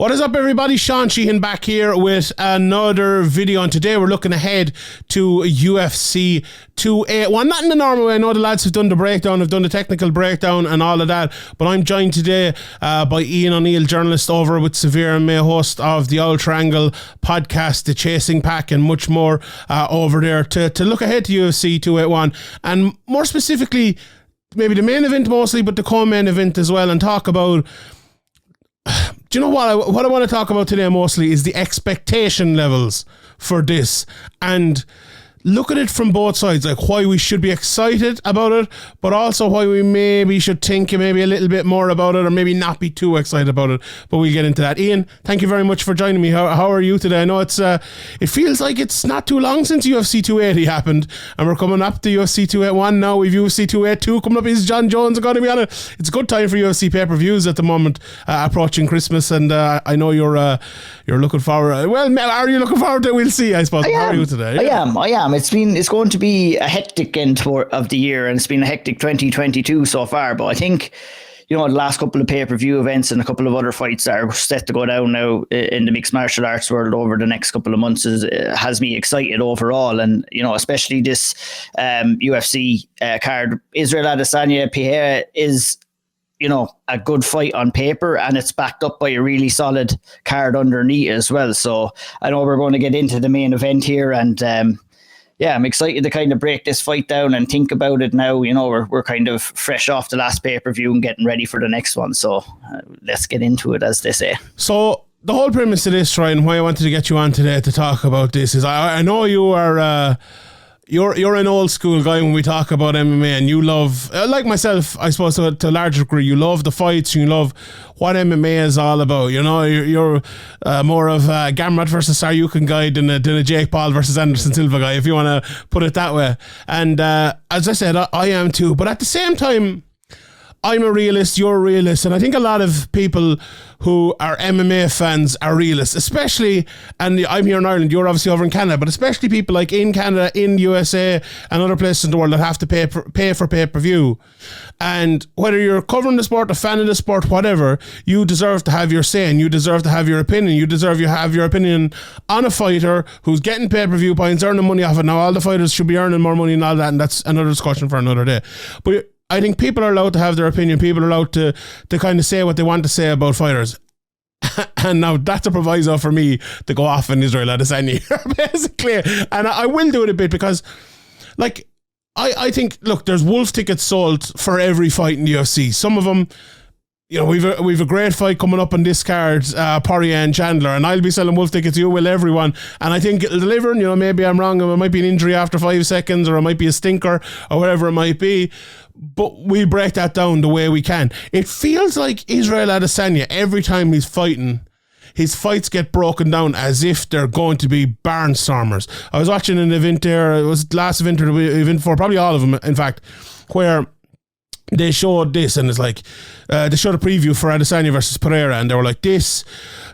What is up, everybody? Sean Sheehan back here with another video, and today we're looking ahead to UFC 281. Not in the normal way. I know the lads have done the breakdown, have done the technical breakdown and all of that, but I'm joined today by Ian O'Neill, journalist over with Severe and May, host of the All Triangle podcast, The Chasing Pack, and much more over there to look ahead to UFC 281, and more specifically, maybe the main event mostly, but the co-main event as well, and talk about... Do you know what I want to talk about today mostly is the expectation levels for this, and look at it from both sides, like why we should be excited about it, but also why we maybe should think maybe a little bit more about it, or maybe not be too excited about it, but we'll get into that. Ian, thank you very much for joining me. How are you today? I know it feels like it's not too long since UFC 280 happened, and we're coming up to UFC 281 now. We've UFC 282 coming up. Is John Jones going to be on it? It's a good time for UFC pay-per-views at the moment, approaching Christmas, and I know you're looking forward. Well, are you looking forward to it? We'll see, I suppose. How are you today? I am. It's going to be a hectic end of the year, and it's been a hectic 2022 so far. But I think, the last couple of pay-per-view events and a couple of other fights that are set to go down now in the mixed martial arts world over the next couple of months has me excited overall. And, especially this UFC card, Israel Adesanya, Pereira is, a good fight on paper, and it's backed up by a really solid card underneath as well. So I know we're going to get into the main event here, and I'm excited to kind of break this fight down and think about it now. We're kind of fresh off the last pay-per-view and getting ready for the next one. So let's get into it, as they say. So the whole premise of this, Ryan, why I wanted to get you on today to talk about this is I know you are... You're an old school guy when we talk about MMA, and you love, like myself, I suppose to a large degree, you love the fights, you love what MMA is all about. You're more of a Gamrot versus Saryukin guy than a Jake Paul versus Anderson Silva guy, if you want to put it that way. And as I said, I am too. But at the same time, I'm a realist, you're a realist, and I think a lot of people who are MMA fans are realists, especially, and I'm here in Ireland, you're obviously over in Canada, but especially people like in Canada, in USA, and other places in the world that have to pay for pay-per-view. And whether you're covering the sport, a fan of the sport, whatever, you deserve to have your say, and you deserve to have your opinion. You deserve to have your opinion on a fighter who's getting pay-per-view points, earning money off it. Now, all the fighters should be earning more money and all that, and that's another discussion for another day. But I think people are allowed to have their opinion. People are allowed to kind of say what they want to say about fighters. And now that's a proviso for me to go off on Israel Adesanya, basically. And I will do it a bit because, like, I think, look, there's wolf tickets sold for every fight in the UFC. Some of them, we've a great fight coming up on this card, Poirier and Chandler, and I'll be selling wolf tickets, you will, everyone. And I think it'll deliver, maybe I'm wrong, it might be an injury after 5 seconds, or it might be a stinker, or whatever it might be. But we break that down the way we can. It feels like Israel Adesanya, every time he's fighting, his fights get broken down as if they're going to be barnstormers. I was watching an event there, it was the last event or the event for probably all of them, in fact, where they showed this, and it's like they showed a preview for Adesanya versus Pereira, and they were like, this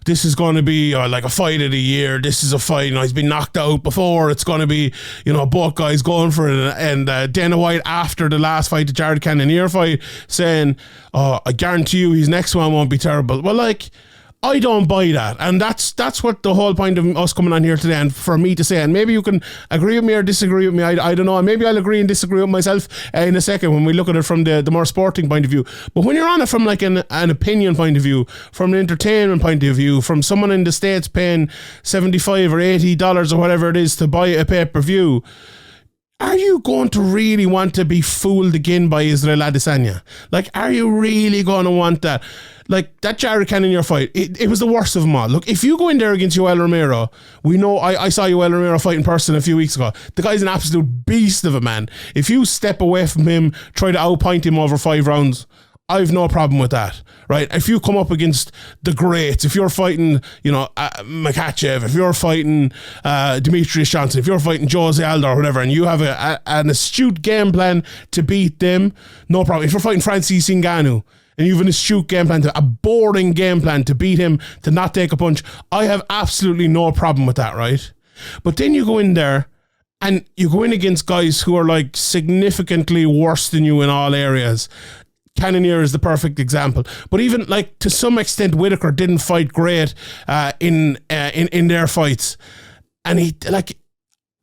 is going to be like a fight of the year. This is a fight, he's been knocked out before. It's going to be, both guys going for it. And Dana White, after the last fight, the Jared Cannonier fight, saying, I guarantee you his next one won't be terrible. Well, like, I don't buy that, and that's what the whole point of us coming on here today, and for me to say, and maybe you can agree with me or disagree with me, I don't know, and maybe I'll agree and disagree with myself in a second when we look at it from the more sporting point of view. But when you're on it from like an opinion point of view, from an entertainment point of view, from someone in the States paying $75 or $80 or whatever it is to buy a pay-per-view, are you going to really want to be fooled again by Israel Adesanya? Like, are you really going to want that? Like, that Jared Cannonier fight, it was the worst of them all. Look, if you go in there against Yoel Romero, we know, I saw Yoel Romero fight in person a few weeks ago. The guy's an absolute beast of a man. If you step away from him, try to outpoint him over 5 rounds, I've no problem with that, right? If you come up against the greats, if you're fighting, Makhachev, if you're fighting Demetrius Johnson, if you're fighting Jose Aldo or whatever, and you have an astute game plan to beat them, no problem. If you're fighting Francis Ngannou, and you have an astute game plan, a boring game plan to beat him, to not take a punch, I have absolutely no problem with that, right? But then you go in there, and you go in against guys who are like significantly worse than you in all areas. Cannonier is the perfect example. But even like to some extent, Whittaker didn't fight great in their fights, and he like.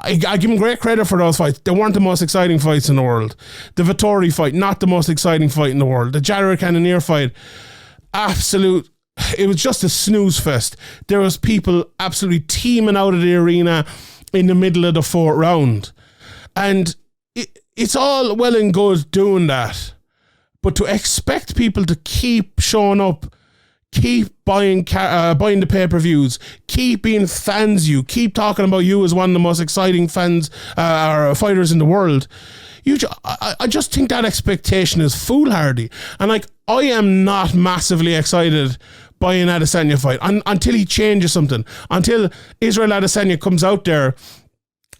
I give him great credit for those fights. They weren't the most exciting fights in the world. The Vettori fight, not the most exciting fight in the world. The Jared Cannonier fight, it was just a snooze fest. There was people absolutely teeming out of the arena in the middle of the fourth round. And it's all well and good doing that. But to expect people to keep showing up, keep buying the pay-per-views, keep being fans, keep talking about you as one of the most exciting fans or fighters in the world. I just think that expectation is foolhardy. And like, I am not massively excited by an Adesanya fight until he changes something, until Israel Adesanya comes out there.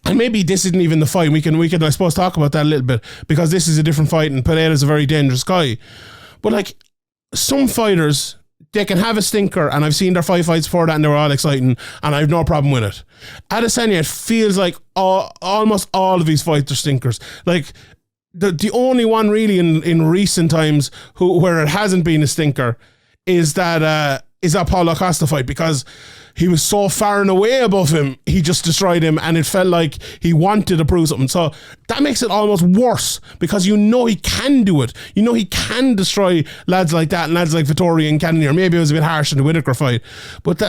And maybe this isn't even the fight. We can I suppose talk about that a little bit, because this is a different fight and Pereira is a very dangerous guy. But like, some fighters, they can have a stinker, and I've seen their 5 fights before that and they were all exciting and I have no problem with it. Adesanya, it feels like almost all of his fights are stinkers. Like, the only one really in recent times where it hasn't been a stinker is that Paulo Costa fight, because he was so far and away above him, he just destroyed him, and it felt like he wanted to prove something. So that makes it almost worse, because you know he can do it. You know he can destroy lads like that and lads like Vettori and Cannonier. Maybe it was a bit harsh in the Whittaker fight, but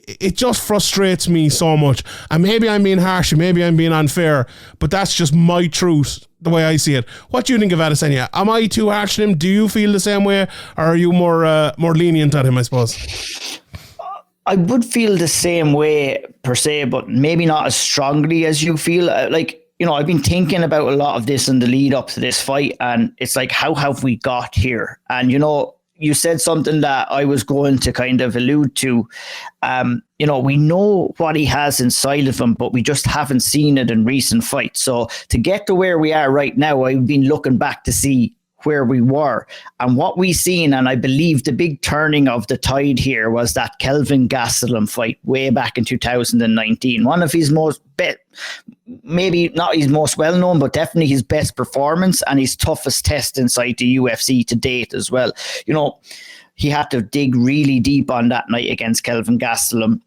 it just frustrates me so much. And maybe I'm being harsh and maybe I'm being unfair, but that's just my truth, the way I see it. What do you think of Adesanya? Am I too harsh on him? Do you feel the same way, or are you more lenient on him, I suppose? I would feel the same way per se, but maybe not as strongly as you feel. I've been thinking about a lot of this in the lead up to this fight, and it's like, how have we got here? And, you said something that I was going to kind of allude to. We know what he has inside of him, but we just haven't seen it in recent fights. So to get to where we are right now, I've been looking back to see where we were and what we seen. And I believe the big turning of the tide here was that Kelvin Gastelum fight way back in 2019. One of his maybe not his most well-known, but definitely his best performance and his toughest test inside the UFC to date as well. He had to dig really deep on that night against Kelvin Gastelum.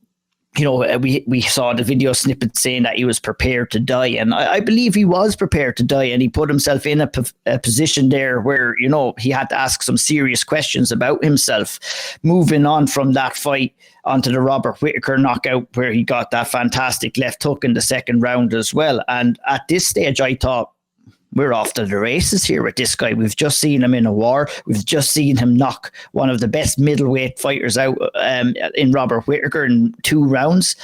We saw the video snippet saying that he was prepared to die. And I believe he was prepared to die. And he put himself in a position there where, he had to ask some serious questions about himself. Moving on from that fight onto the Robert Whittaker knockout, where he got that fantastic left hook in the second round as well. And at this stage, I thought, we're off to the races here with this guy. We've just seen him in a war. We've just seen him knock one of the best middleweight fighters out in Robert Whittaker in 2 rounds.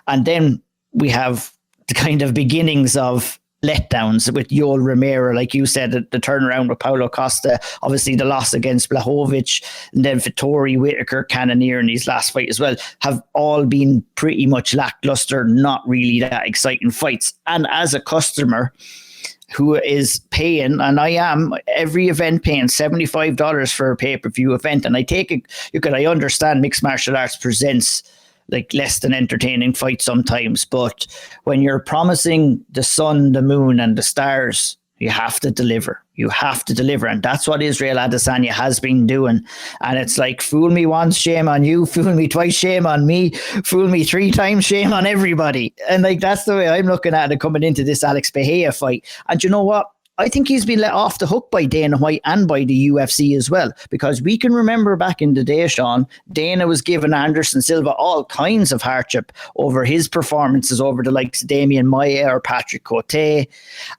And then we have the kind of beginnings of letdowns with Yoel Romero, like you said, the turnaround with Paulo Costa, obviously the loss against Blachowicz, and then Vettori, Whittaker, Cannonier in his last fight as well, have all been pretty much lackluster, not really that exciting fights. And as a customer who is paying, and I am, every event paying $75 for a pay-per-view event. And I take it, I understand mixed martial arts presents like less than entertaining fights sometimes, but when you're promising the sun, the moon, and the stars, you have to deliver. You have to deliver. And that's what Israel Adesanya has been doing. And it's like, fool me once, shame on you. Fool me twice, shame on me. Fool me 3 times, shame on everybody. And like, that's the way I'm looking at it coming into this Alex Pereira fight. And you know what? I think he's been let off the hook by Dana White and by the UFC as well, because we can remember back in the day, Sean, Dana was giving Anderson Silva all kinds of hardship over his performances over the likes of Damian Maia or Patrick Cote.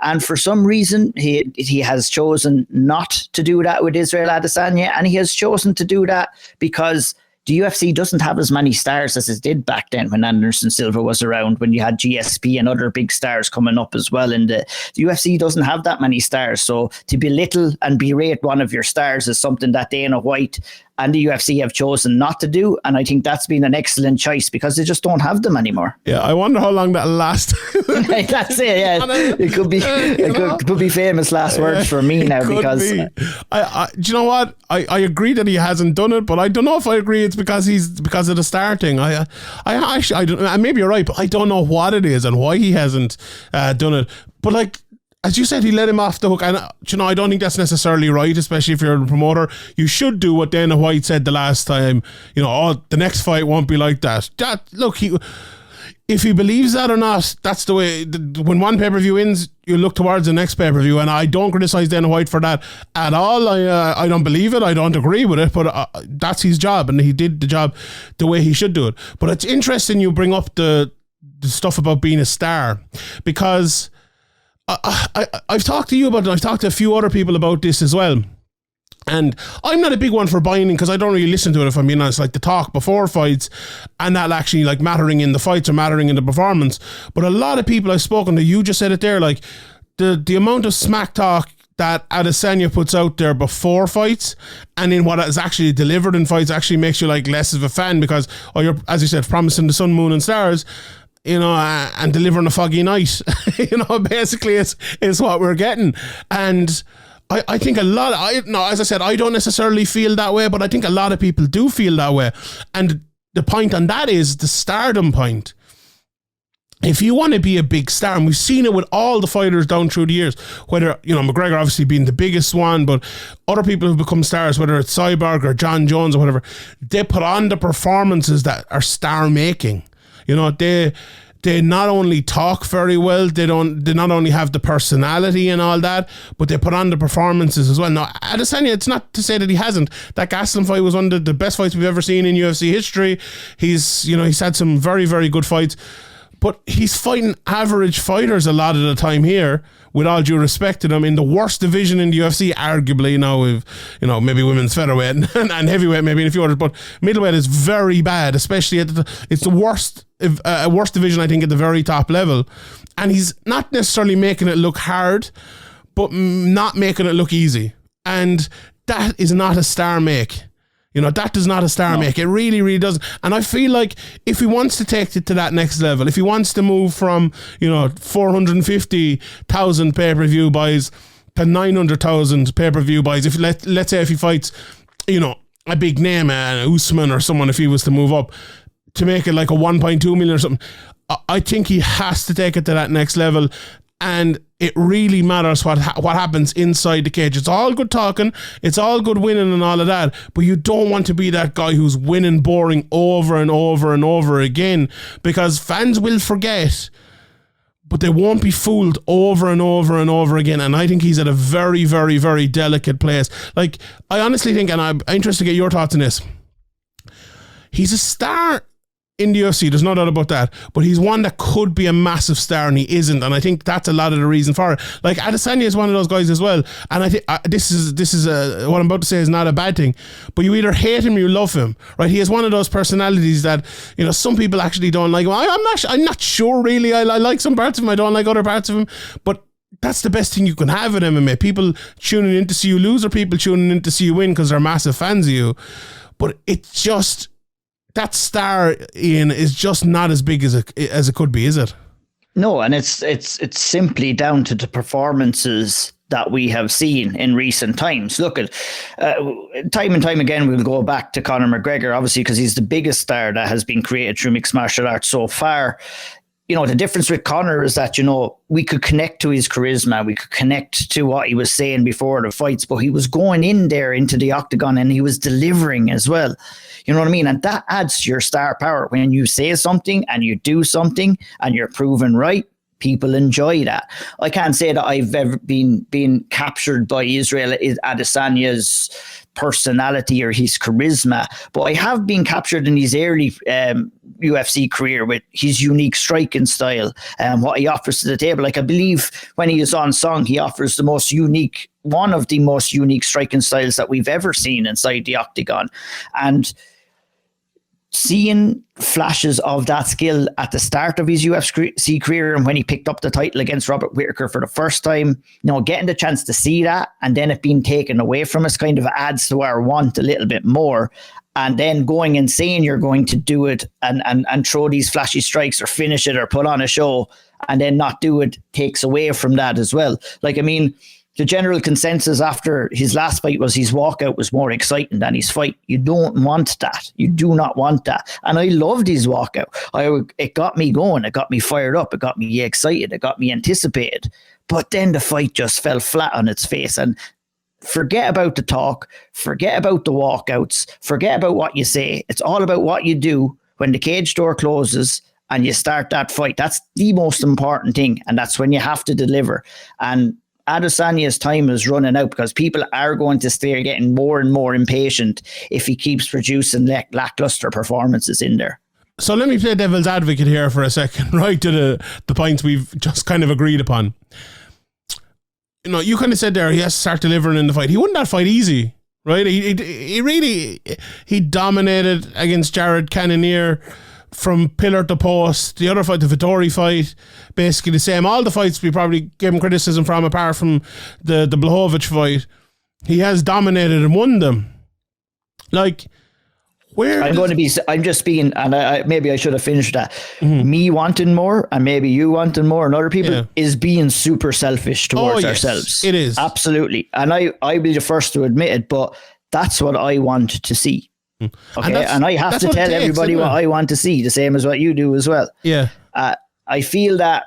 And for some reason, he has chosen not to do that with Israel Adesanya, and he has chosen to do that because the UFC doesn't have as many stars as it did back then when Anderson Silva was around, when you had GSP and other big stars coming up as well. And the UFC doesn't have that many stars. So to belittle and berate one of your stars is something that Dana White and the UFC have chosen not to do. And I think that's been an excellent choice because they just don't have them anymore. Yeah, I wonder how long that'll last. That's it, yeah. It could be famous last words for me now because... Do you know what? I agree that he hasn't done it, but I don't know if I agree it's because of the starting. I don't, maybe you're right, but I don't know what it is and why he hasn't done it. But like, as you said, he let him off the hook. And, I don't think that's necessarily right, especially if you're a promoter. You should do what Dana White said the last time. The next fight won't be like that. If he believes that or not, that's the way. When one pay-per-view ends, you look towards the next pay-per-view. And I don't criticize Dana White for that at all. I don't believe it. I don't agree with it. But that's his job. And he did the job the way he should do it. But it's interesting you bring up the stuff about being a star, because I've talked to you about it. I've talked to a few other people about this as well. And I'm not a big one for buying in, because I don't really listen to it, if I'm being honest, like the talk before fights and that actually like mattering in the fights or mattering in the performance. But a lot of people I've spoken to, you just said it there, like the amount of smack talk that Adesanya puts out there before fights and in what is actually delivered in fights actually makes you like less of a fan, because you're, as you said, promising the sun, moon and stars, and delivering a foggy night. Basically it's what we're getting. And I think as I said, I don't necessarily feel that way, but I think a lot of people do feel that way. And the point on that is the stardom point. If you want to be a big star, and we've seen it with all the fighters down through the years, whether, McGregor obviously being the biggest one, but other people who've become stars, whether it's Cyborg or John Jones or whatever, they put on the performances that are star making. They not only talk very well, they not only have the personality and all that, but they put on the performances as well. Now, Adesanya, it's not to say that he hasn't. That Gastelum fight was one of the best fights we've ever seen in UFC history. He's had some very, very good fights, but he's fighting average fighters a lot of the time here, with all due respect to them, in the worst division in the UFC, arguably. Maybe women's featherweight and heavyweight, maybe in a few others, but middleweight is very bad, especially it's the worst division, I think, at the very top level. And he's not necessarily making it look hard, but not making it look easy. And that is not a star make. That does not a star make. It really, really doesn't. And I feel like if he wants to take it to that next level, if he wants to move from, 450,000 pay-per-view buys to 900,000 pay-per-view buys, if let's say if he fights, a big name, Usman or someone, if he was to move up to make it like a 1.2 million or something, I think he has to take it to that next level. And it really matters what happens inside the cage. It's all good talking, it's all good winning and all of that, but you don't want to be that guy who's winning boring over and over and over again, because fans will forget, but they won't be fooled over and over and over again. And I think he's at a very, very, very delicate place. Like, I honestly think, and I'm interested to get your thoughts on this, he's a star in the UFC, there's no doubt about that, but he's one that could be a massive star and he isn't, and I think that's a lot of the reason for it. Like, Adesanya is one of those guys as well, and I think this is what I'm about to say is not a bad thing, but you either hate him or you love him, right? He is one of those personalities that, some people actually don't like him. I'm not sure really. I like some parts of him, I don't like other parts of him, but that's the best thing you can have in MMA. People tuning in to see you lose, or people tuning in to see you win because they're massive fans of you. But it's just, that star, Ian, is just not as big as it could be, is it? No, and it's simply down to the performances that we have seen in recent times. Look at time and time again, we'll go back to Conor McGregor, obviously, because he's the biggest star that has been created through mixed martial arts so far. The difference with Conor is that, we could connect to his charisma. We could connect to what he was saying before the fights, but he was going in there into the octagon and he was delivering as well. You know what I mean? And that adds to your star power. When you say something and you do something and you're proven right, people enjoy that. I can't say that I've ever been captured by Israel Adesanya's personality or his charisma, but I have been captured in his early UFC career with his unique striking style and what he offers to the table. Like, I believe when he is on song, he offers one of the most unique striking styles that we've ever seen inside the octagon. And seeing flashes of that skill at the start of his UFC career, and when he picked up the title against Robert Whittaker for the first time, getting the chance to see that and then it being taken away from us kind of adds to our want a little bit more. And then going and saying you're going to do it and throw these flashy strikes or finish it or put on a show and then not do it takes away from that as well. Like, I mean, the general consensus after his last fight was his walkout was more exciting than his fight. You don't want that. You do not want that. And I loved his walkout. It got me going. It got me fired up. It got me excited. It got me anticipated. But then the fight just fell flat on its face. And forget about the talk, forget about the walkouts, forget about what you say. It's all about what you do when the cage door closes and you start that fight. That's the most important thing. And that's when you have to deliver. And Adesanya's time is running out because people are going to start getting more and more impatient if he keeps producing lackluster performances in there. So let me play devil's advocate here for a second, right, to the points we've just kind of agreed upon. You know, you kind of said there he has to start delivering in the fight. He won that fight easy, right? He really dominated against Jared Cannonier from pillar to post. The other fight, the Vettori fight, basically the same. All the fights we probably gave him criticism from, apart from the Blachowicz fight, he has dominated and won them. Like, where I'm just being, and maybe I should have finished that. Mm-hmm. Me wanting more, and maybe you wanting more, and other people is being super selfish towards ourselves. It is, absolutely, and I'll be the first to admit it. But that's what I want to see. Okay, and I have to tell everybody what I want to see, the same as what you do as well. Yeah, I feel that,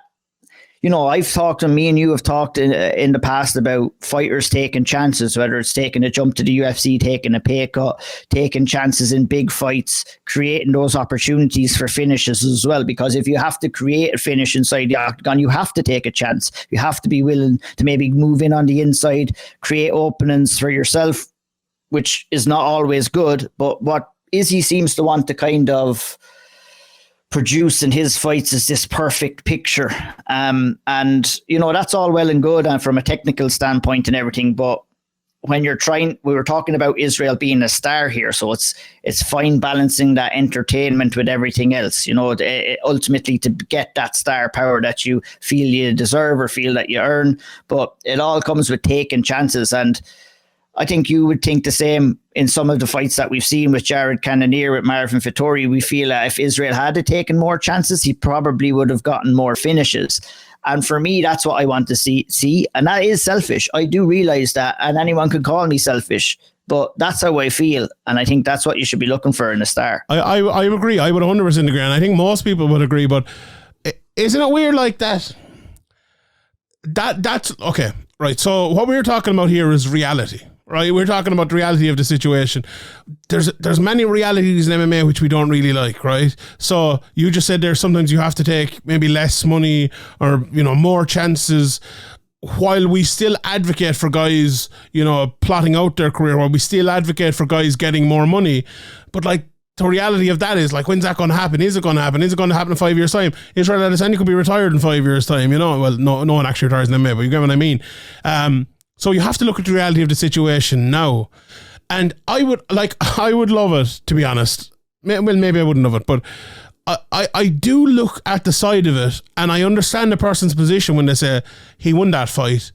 you know, I've talked, and me and you have talked in the past about fighters taking chances, whether it's taking a jump to the UFC, taking a pay cut, taking chances in big fights, creating those opportunities for finishes as well. Because if you have to create a finish inside the octagon, you have to take a chance. You have to be willing to maybe move in on the inside, create openings for yourself, which is not always good. But what Izzy seems to want to kind of produce in his fights is this perfect picture. And, you know, that's all well and good and from a technical standpoint and everything. But when you're we were talking about Israel being a star here. So it's fine balancing that entertainment with everything else, you know, ultimately to get that star power that you feel you deserve or feel that you earn. But it all comes with taking chances. And I think you would think the same in some of the fights that we've seen with Jared Cannonier, with Marvin Vettori. We feel that if Israel had taken more chances, he probably would have gotten more finishes. And for me, that's what I want to see. And that is selfish. I do realize that. And anyone could call me selfish. But that's how I feel. And I think that's what you should be looking for in a star. I agree. I would 100% agree. And I think most people would agree. But isn't it weird like that? That's okay. Right. So what we're talking about here is reality. Right, we're talking about the reality of the situation. There's many realities in MMA which we don't really like, right? So you just said there sometimes you have to take maybe less money or, you know, more chances, while we still advocate for guys, you know, plotting out their career, while we still advocate for guys getting more money. But like, the reality of that is, like, when's that going to happen? Is it going to happen? Is it going to happen in 5 years' time? Israel Adesanya could be retired in 5 years' time, you know? Well, no one actually retires in MMA, but you get what I mean. So you have to look at the reality of the situation now. And I would love it, to be honest. Well, maybe I wouldn't love it, but I do look at the side of it, and I understand the person's position when they say he won that fight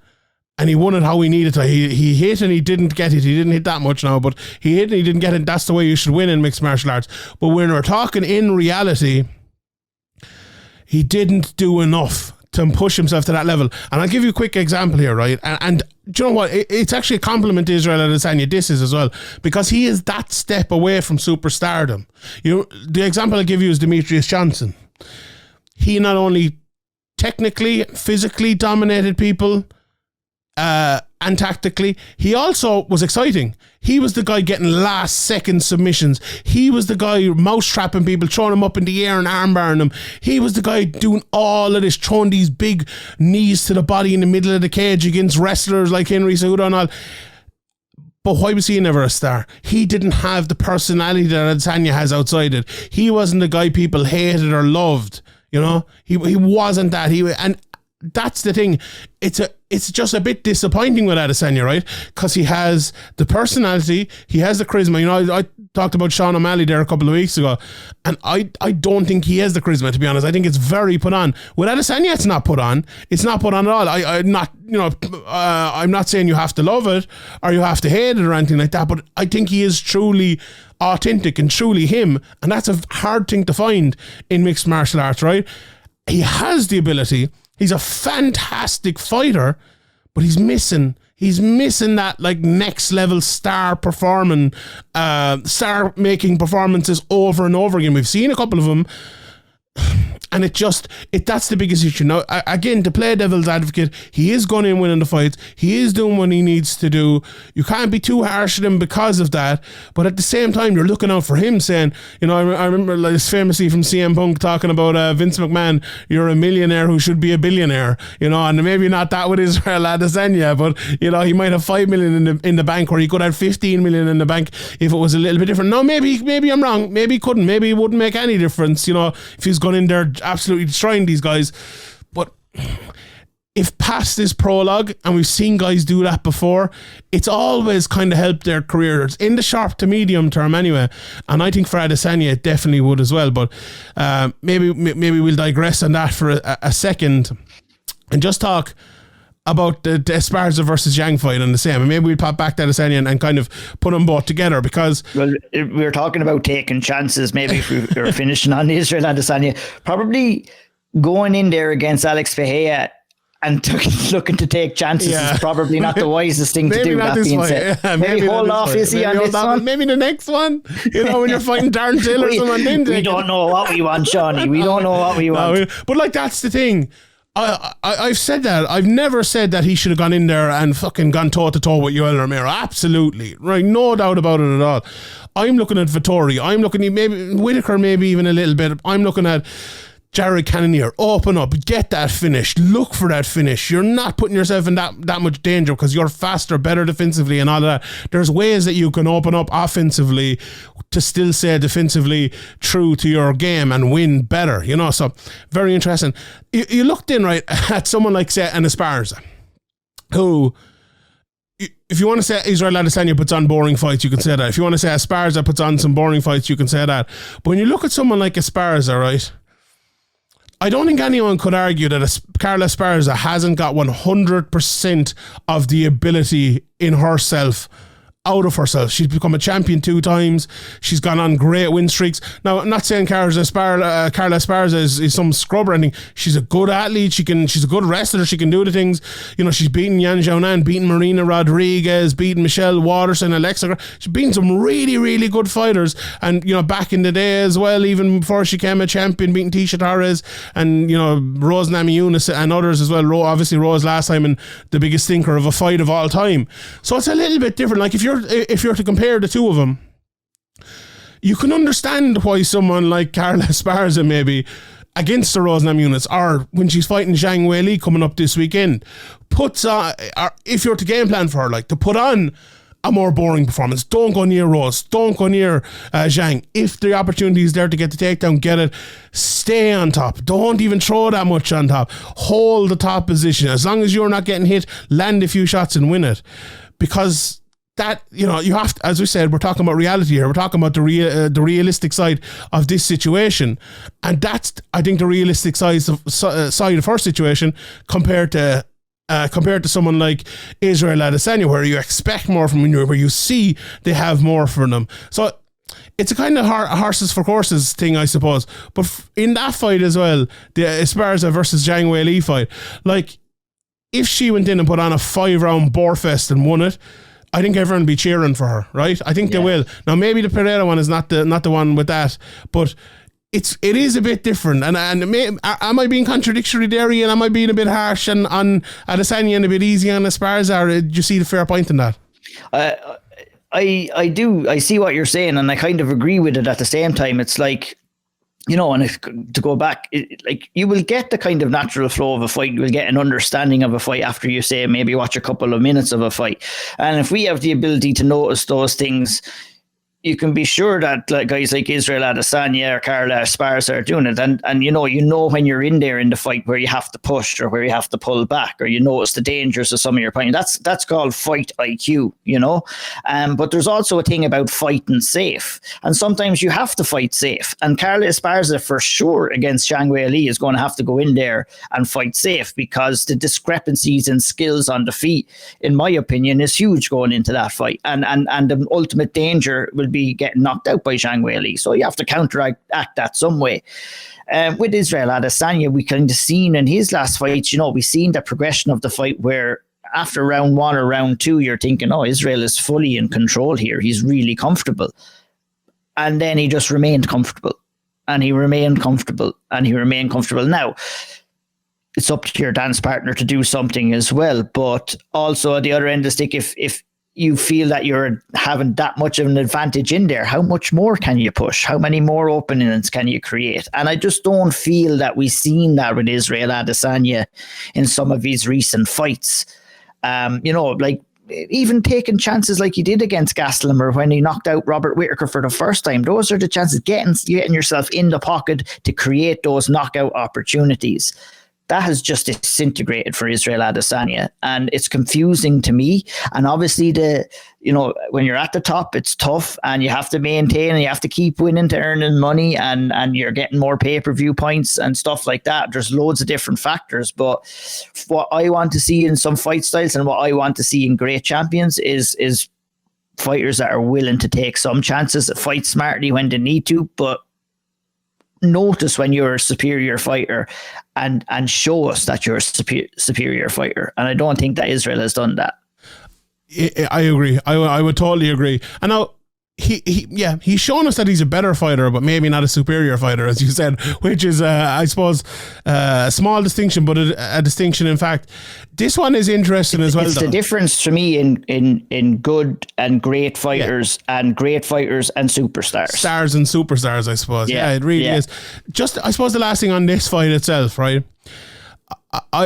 and he won it how he needed to. He hit and he didn't get it. He didn't hit that much now, but he hit and he didn't get it. That's the way you should win in mixed martial arts. But when we're talking in reality, he didn't do enough to push himself to that level. And I'll give you a quick example here, right? And do you know what? It's actually a compliment to Israel Adesanya, this is as well, because he is that step away from superstardom. You know, the example I'll give you is Demetrius Johnson. He not only technically, physically dominated people, and tactically, he also was exciting. He was the guy getting last second submissions. He was the guy mousetrapping people, throwing them up in the air and armbarring them. He was the guy doing all of this, throwing these big knees to the body in the middle of the cage against wrestlers like Henry Cejudo and all. But why was he never a star? He didn't have the personality that Adesanya has outside it. He wasn't the guy people hated or loved. You know, he wasn't that. And that's the thing. It's just a bit disappointing with Adesanya, right? Because he has the personality, he has the charisma. You know, I talked about Sean O'Malley there a couple of weeks ago, and I don't think he has the charisma, to be honest. I think it's very put on. With Adesanya, it's not put on. It's not put on at all. I'm not saying you have to love it or you have to hate it or anything like that, but I think he is truly authentic and truly him, and that's a hard thing to find in mixed martial arts, right? He has the ability. He's a fantastic fighter, but he's missing that like next level star making performances over and over again. We've seen a couple of them, And that's the biggest issue. Now, again, to play devil's advocate, he is going in winning the fights. He is doing what he needs to do. You can't be too harsh on him because of that. But at the same time, you're looking out for him, saying, you know, I remember this famously from CM Punk talking about Vince McMahon, you're a millionaire who should be a billionaire, you know, and maybe not that with Israel Adesanya, but, you know, he might have 5 million in the bank, where he could have 15 million in the bank if it was a little bit different. No, maybe I'm wrong. Maybe he couldn't. Maybe it wouldn't make any difference, you know, if he's gone in there absolutely destroying these guys. But if past this prologue, and we've seen guys do that before, it's always kind of helped their careers in the short to medium term anyway. And I think for Adesanya it definitely would as well. But maybe we'll digress on that for a second and just talk about the Esparza versus Zhang fight on the same, and maybe we'll pop back to Adesanya and kind of put them both together, because we were talking about taking chances. Maybe if we were finishing on Israel Adesanya, probably going in there against Alex Pereira and looking to take chances is probably not the wisest thing to do. That being said, yeah, maybe hold off, is he, on this one? Maybe the next one, you know, when you're fighting Darren Till or someone. We don't know what we want, Shawnee. We don't know what we want. But like, that's the thing. I've said that. I've never said that he should have gone in there and fucking gone toe to toe with Yoel Romero. Absolutely. Right. No doubt about it at all. I'm looking at Vettori. I'm looking at maybe Whitaker, maybe even a little bit. I'm looking at Jared Cannonier. Open up, get that finish, look for that finish. You're not putting yourself in that much danger because you're faster, better defensively and all that. There's ways that you can open up offensively to still stay defensively true to your game and win better, you know. So very interesting. You looked in, right, at someone like, say, an Esparza, who, if you want to say Israel Adesanya puts on boring fights, you can say that. If you want to say Esparza puts on some boring fights, you can say that. But when you look at someone like Esparza, right, I don't think anyone could argue that Carla Esparza hasn't got 100% of the ability in herself, out of herself. She's become a champion 2 times. She's gone on great win streaks. Now, I'm not saying Carla Esparza is some scrub or anything. She's a good athlete. She's a good wrestler. She can do the things. You know, she's beaten Yan Xiaonan, beaten Marina Rodriguez, beaten Michelle Waterson, Alexa. She's beaten some really, really good fighters. And, you know, back in the day as well, even before she became a champion, beating Tisha Torres and, you know, Rose Namajunas and others as well. Obviously, Rose last time in the biggest stinker of a fight of all time. So it's a little bit different. Like, if you're to compare the two of them, you can understand why someone like Carla Esparza maybe against the Rose Namajunas, or when she's fighting Zhang Weili coming up this weekend, puts on, or if you're to game plan for her, like, to put on a more boring performance. Don't go near Rose. Don't go near Zhang. If the opportunity is there to get the takedown, get it. Stay on top. Don't even throw that much on top. Hold the top position. As long as you're not getting hit, land a few shots and win it. Because that, you know, you have to, as we said, we're talking about reality here. We're talking about the realistic side of this situation, and that's, I think, the realistic side of her situation compared to someone like Israel Adesanya, where you expect more from them, where you see they have more for them. So it's a kind of horses for courses thing, I suppose. But in that fight as well, the Esparza versus Zhang Weili fight, like, if she went in and put on a 5-round borefest and won it, I think everyone will be cheering for her, right? I think they will. Now, maybe the Pereira one is not the one with that, but it is a bit different. And am I being contradictory there, Ian? Am I being a bit harsh on Adesanya and a bit easy on Esparza? Or do you see the fair point in that? I do. I see what you're saying, and I kind of agree with it at the same time. It's like, you know, and to go back, like, you will get the kind of natural flow of a fight. You will get an understanding of a fight after you say maybe watch a couple of minutes of a fight. And if we have the ability to notice those things, you can be sure that guys like Israel Adesanya or Carla Esparza are doing it. And you know when you're in there in the fight where you have to push or where you have to pull back, or you notice the dangers of some of your opponent. That's called fight IQ, you know. But there's also a thing about fighting safe. And sometimes you have to fight safe. And Carla Esparza, for sure, against Zhang Weili, is going to have to go in there and fight safe, because the discrepancies in skills on the feet, in my opinion, is huge going into that fight. And the ultimate danger will be getting knocked out by Zhang Weili. So you have to counteract that some way. With Israel Adesanya, we kind of seen in his last fights, you know, we seen the progression of the fight where after round 1 or round 2, you're thinking, oh, Israel is fully in control here. He's really comfortable. And then he just remained comfortable. and he remained comfortable. Now, it's up to your dance partner to do something as well. But also at the other end of the stick, if you feel that you're having that much of an advantage in there, how much more can you push? How many more openings can you create? And I just don't feel that we've seen that with Israel Adesanya in some of his recent fights. Like even taking chances like he did against Gastelum or when he knocked out Robert Whittaker for the first time. Those are the chances, getting yourself in the pocket to create those knockout opportunities. That has just disintegrated for Israel Adesanya, and it's confusing to me. And obviously, when you're at the top, it's tough, and you have to maintain, and you have to keep winning to earning money, and you're getting more pay-per-view points and stuff like that. There's loads of different factors, but what I want to see in some fight styles and what I want to see in great champions is fighters that are willing to take some chances, fight smartly when they need to, but notice when you're a superior fighter and show us that you're a superior fighter. And I don't think that Israel has done that. I agree. I would totally agree. And now he's shown us that he's a better fighter, but maybe not a superior fighter, as you said, which is, I suppose, a small distinction, but a distinction in fact. This one is interesting as well. It's the difference to me in good and great fighters and great fighters and superstars. Stars and superstars, I suppose. Yeah, it really is. Just, I suppose the last thing on this fight itself, right?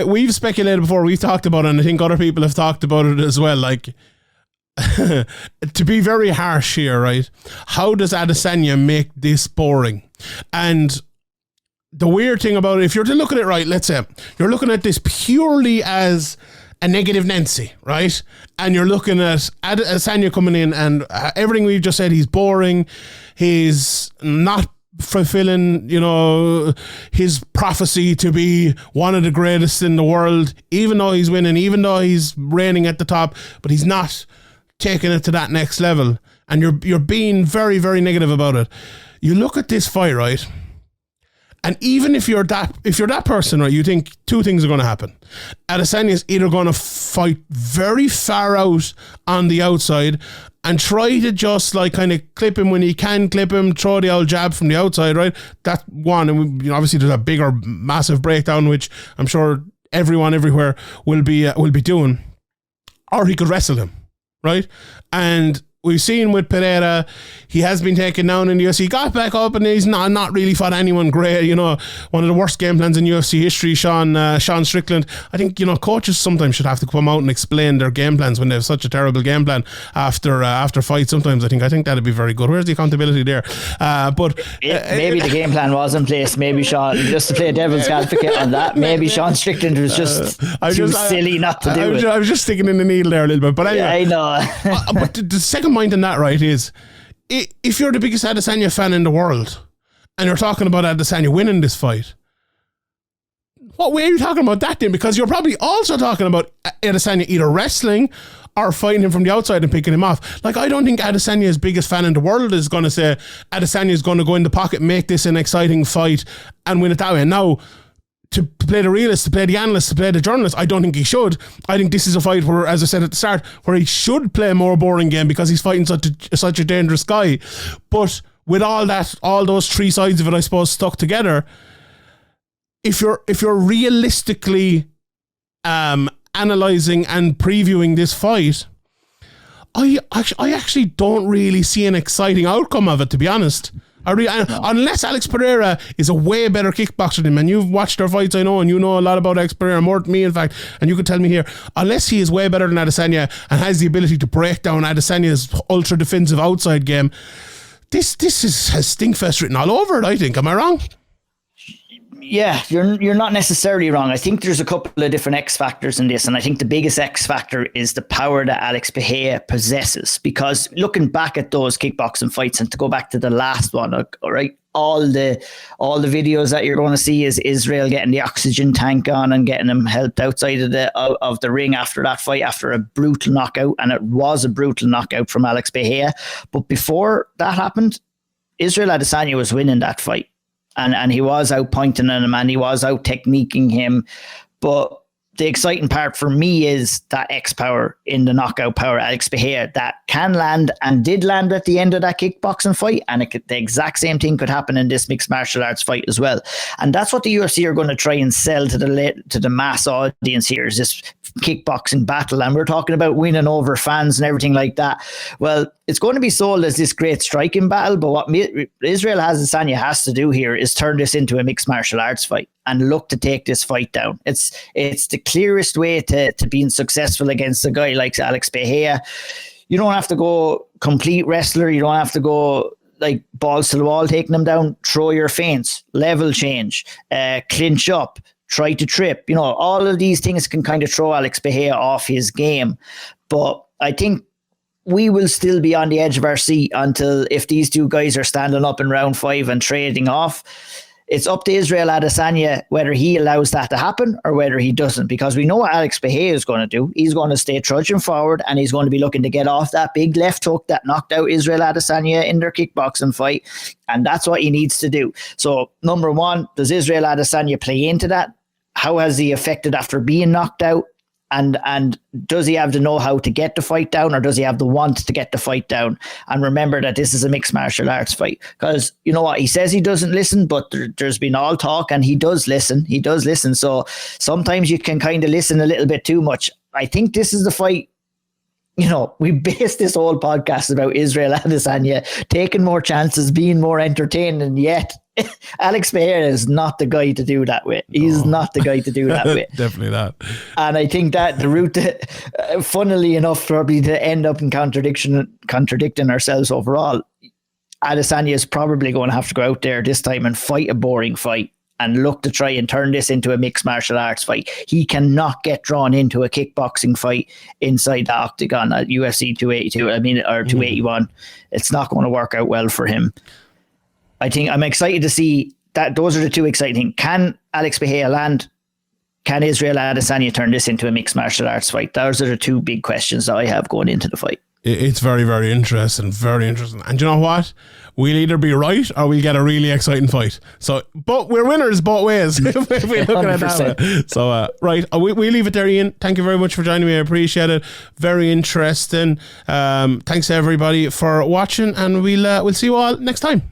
We've speculated before, we've talked about it, and I think other people have talked about it as well, like, to be very harsh here, right? How does Adesanya make this boring? And the weird thing about it, if you're to look at it, right, let's say you're looking at this purely as a negative Nancy, right? And you're looking at Adesanya coming in and everything we've just said, he's boring, he's not fulfilling, his prophecy to be one of the greatest in the world, even though he's winning, even though he's reigning at the top, but he's not taking it to that next level, and you're being very, very negative about it. You look at this fight, right, and even if you're that person, right, you think two things are going to happen. Adesanya is either going to fight very far out on the outside and try to just like kind of clip him when he can clip him, throw the old jab from the outside, right? That's one, and obviously there's a bigger, massive breakdown, which I'm sure everyone everywhere will be doing. Or he could wrestle him. Right? And we've seen with Pereira, he has been taken down in the UFC, got back up, and he's not really fought anyone great. One of the worst game plans in UFC history, Sean Strickland. I think, coaches sometimes should have to come out and explain their game plans when they have such a terrible game plan after fights. Sometimes I think that'd be very good. Where's the accountability there? But maybe the game plan was in place. Maybe Sean, just to play devil's advocate on that, maybe Sean Strickland was just too silly not to do it. I was just sticking in the needle there a little bit. But anyway, yeah, I know. But the second point in that, right, is if you're the biggest Adesanya fan in the world and you're talking about Adesanya winning this fight, what way are you talking about that then? Because you're probably also talking about Adesanya either wrestling or fighting him from the outside and picking him off. Like, I don't think Adesanya's biggest fan in the world is going to say Adesanya is going to go in the pocket, make this an exciting fight and win it that way. Now, to play the realist, to play the analyst, to play the journalist, I don't think he should. I think this is a fight where, as I said at the start, where he should play a more boring game because he's fighting such a dangerous guy. But with all those three sides of it, I suppose, stuck together, if you're realistically analysing and previewing this fight, I actually don't really see an exciting outcome of it, to be honest. Unless Alex Pereira is a way better kickboxer than him, and you've watched their fights, I know, and you know a lot about Alex Pereira, more than me, in fact, and you could tell me here, unless he is way better than Adesanya and has the ability to break down Adesanya's ultra defensive outside game, this has Stinkfest written all over it, I think. Am I wrong? Yeah, you're not necessarily wrong. I think there's a couple of different X factors in this, and I think the biggest X factor is the power that Alex Pereira possesses. Because looking back at those kickboxing fights, and to go back to the last one, all right, all the videos that you're going to see is Israel getting the oxygen tank on and getting him helped outside of the ring after that fight, after a brutal knockout, and it was a brutal knockout from Alex Pereira. But before that happened, Israel Adesanya was winning that fight. And he was out pointing at him and he was out techniquing him. But the exciting part for me is that X power in the knockout power, Alex Pereira, that can land and did land at the end of that kickboxing fight. And the exact same thing could happen in this mixed martial arts fight as well. And that's what the UFC are going to try and sell to the mass audience here, is this kickboxing battle. And we're talking about winning over fans and everything like that. Well, it's going to be sold as this great striking battle, but what Israel Adesanya has to do here is turn this into a mixed martial arts fight and look to take this fight down. It's the clearest way to being successful against a guy like Alex Pereira. You don't have to go complete wrestler. You don't have to go like balls to the wall taking them down. Throw your feints, level change, clinch up, try to trip. You know, all of these things can kind of throw Alex Pereira off his game. But I think we will still be on the edge of our seat until, if these two guys are standing up in round 5 and trading off. It's up to Israel Adesanya whether he allows that to happen or whether he doesn't, because we know what Alex Pereira is going to do. He's going to stay trudging forward, and he's going to be looking to get off that big left hook that knocked out Israel Adesanya in their kickboxing fight, and that's what he needs to do. So, number one, does Israel Adesanya play into that? How has he affected after being knocked out? And does he have the know-how to get the fight down, or does he have the want to get the fight down? And remember that this is a mixed martial arts fight, because you know what, he says he doesn't listen, but there's been all talk, and he does listen. He does listen. So sometimes you can kind of listen a little bit too much. I think this is the fight. You know, we based this whole podcast about Israel Adesanya taking more chances, being more entertaining, and yet Alex Pereira is not the guy to do that with. He's not the guy to do that with. Definitely not. And I think that the route, funnily enough, probably to end up in contradicting ourselves overall, Adesanya is probably going to have to go out there this time and fight a boring fight and look to try and turn this into a mixed martial arts fight. He cannot get drawn into a kickboxing fight inside the octagon at UFC 282, or 281. It's not going to work out well for him. I think I'm excited to see that. Those are the two exciting things. Can Alex Pereira land? Can Israel Adesanya turn this into a mixed martial arts fight? Those are the two big questions that I have going into the fight. It's very, very interesting. Very interesting. And you know what? We'll either be right or we'll get a really exciting fight. So, but we're winners both ways if we look at it that way. So, right, we leave it there, Ian. Thank you very much for joining me. I appreciate it. Very interesting. Thanks to everybody for watching, and we'll see you all next time.